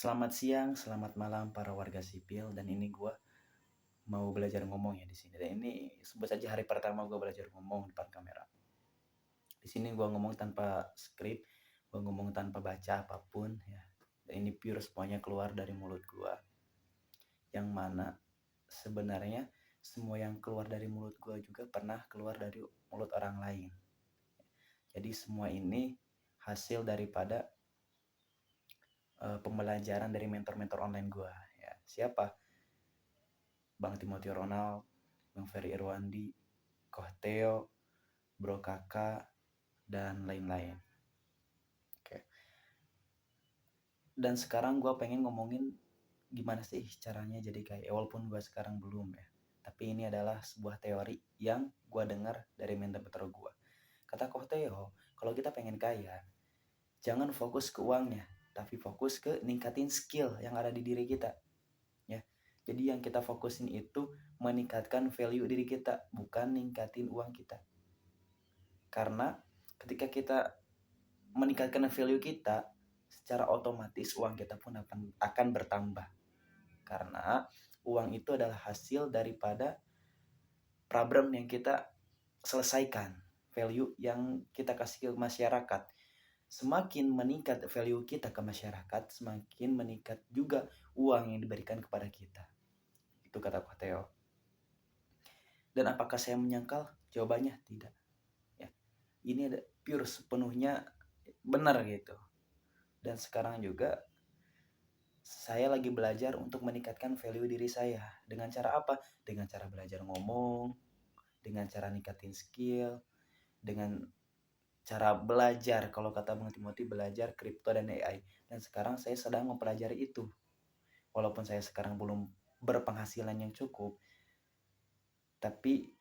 Selamat siang, selamat malam para warga sipil dan ini gua mau belajar ngomong ya di sini. Dan ini sebut saja hari pertama gua belajar ngomong depan kamera. Di sini gua ngomong tanpa skrip, gua ngomong tanpa baca apapun ya. Dan ini pure semuanya keluar dari mulut gua. Yang mana sebenarnya semua yang keluar dari mulut gua juga pernah keluar dari mulut orang lain. Jadi semua ini hasil daripada pembelajaran dari mentor-mentor online gua ya. Siapa? Bang Timothy Ronald, Bang Ferry Irwandi, Koh Teo, Bro Kakak, dan lain-lain. Oke. Dan sekarang gue pengen ngomongin gimana sih caranya jadi kaya. Walaupun gue sekarang belum ya. Tapi ini adalah sebuah teori yang gue dengar dari mentor gue. Kata Koh Teo, kalau kita pengen kaya, jangan fokus ke uangnya, tapi fokus ke ningkatin skill yang ada di diri kita. Ya. Jadi yang kita fokusin itu meningkatkan value diri kita, bukan ningkatin uang kita. Karena ketika kita meningkatkan value kita, secara otomatis uang kita pun akan bertambah. Karena uang itu adalah hasil daripada problem yang kita selesaikan, value yang kita kasih ke masyarakat. Semakin meningkat value kita ke masyarakat, semakin meningkat juga uang yang diberikan kepada kita. Itu kata Pak Theo. Dan apakah saya menyangkal? Jawabannya tidak. Ya, ini ada pure sepenuhnya benar gitu. Dan sekarang juga saya lagi belajar untuk meningkatkan value diri saya. Dengan cara apa? Dengan cara belajar ngomong, dengan cara ningkatin skill, dengan cara belajar, kalau kata Bang Timothy, belajar kripto dan AI. Dan sekarang saya sedang mempelajari itu. Walaupun saya sekarang belum berpenghasilan yang cukup, tapi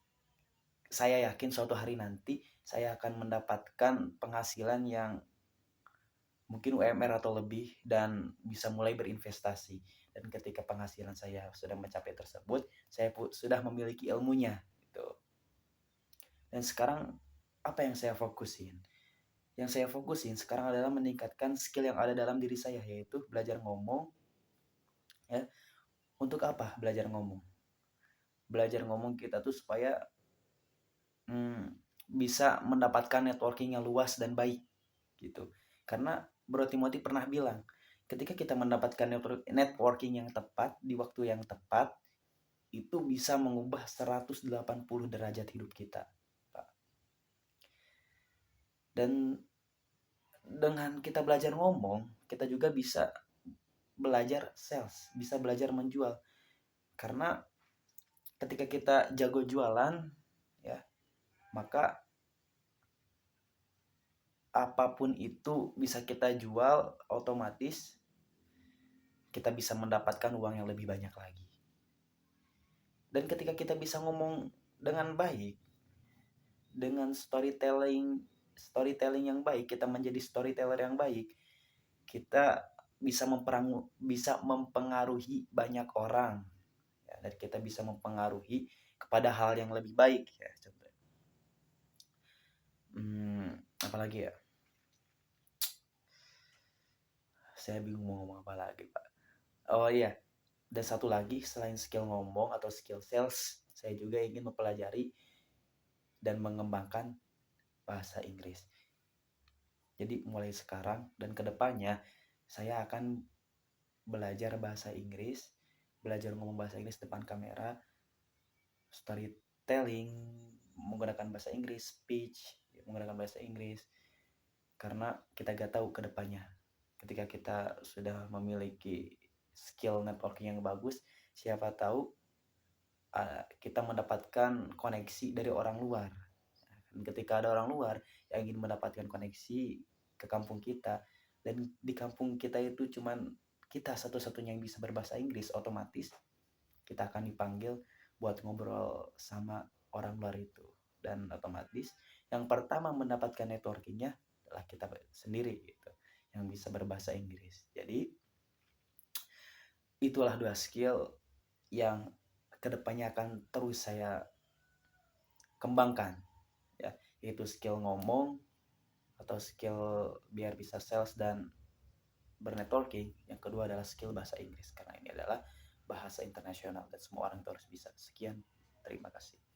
saya yakin suatu hari nanti saya akan mendapatkan penghasilan yang mungkin UMR atau lebih dan bisa mulai berinvestasi. Dan ketika penghasilan saya sudah mencapai tersebut, saya sudah memiliki ilmunya gitu. Dan sekarang apa yang saya fokusin? Yang saya fokusin sekarang adalah meningkatkan skill yang ada dalam diri saya, yaitu belajar ngomong ya. Untuk apa belajar ngomong? Belajar ngomong kita tuh supaya bisa mendapatkan networking yang luas dan baik gitu. Karena Bro Timothy pernah bilang, ketika kita mendapatkan networking yang tepat di waktu yang tepat, itu bisa mengubah 180 derajat hidup kita, Pak. Dan dengan kita belajar ngomong, kita juga bisa belajar sales, bisa belajar menjual. Karena ketika kita jago jualan, ya, maka apapun itu bisa kita jual, otomatis kita bisa mendapatkan uang yang lebih banyak lagi. Dan ketika kita bisa ngomong dengan baik, dengan storytelling yang baik, kita menjadi storyteller yang baik, kita bisa mempengaruhi banyak orang ya, dan kita bisa mempengaruhi kepada hal yang lebih baik ya. Contoh apalagi ya, saya bingung mau ngomong apa lagi, Pak. Oh iya, dan satu lagi, selain skill ngomong atau skill sales, saya juga ingin mempelajari dan mengembangkan bahasa Inggris. Jadi mulai sekarang dan kedepannya saya akan belajar bahasa Inggris, belajar ngomong bahasa Inggris depan kamera, storytelling menggunakan bahasa Inggris, speech menggunakan bahasa Inggris. Karena kita gak tahu kedepannya. Ketika kita sudah memiliki skill networking yang bagus, siapa tahu kita mendapatkan koneksi dari orang luar. Dan ketika ada orang luar yang ingin mendapatkan koneksi ke kampung kita, dan di kampung kita itu cuman kita satu-satunya yang bisa berbahasa Inggris, otomatis kita akan dipanggil buat ngobrol sama orang luar itu. Dan otomatis yang pertama mendapatkan networkingnya adalah kita sendiri gitu, yang bisa berbahasa Inggris. Jadi itulah dua skill yang kedepannya akan terus saya kembangkan ya, yaitu skill ngomong atau skill biar bisa sales dan bernetworking, yang kedua adalah skill bahasa Inggris karena ini adalah bahasa internasional dan semua orang itu harus bisa. Sekian, terima kasih.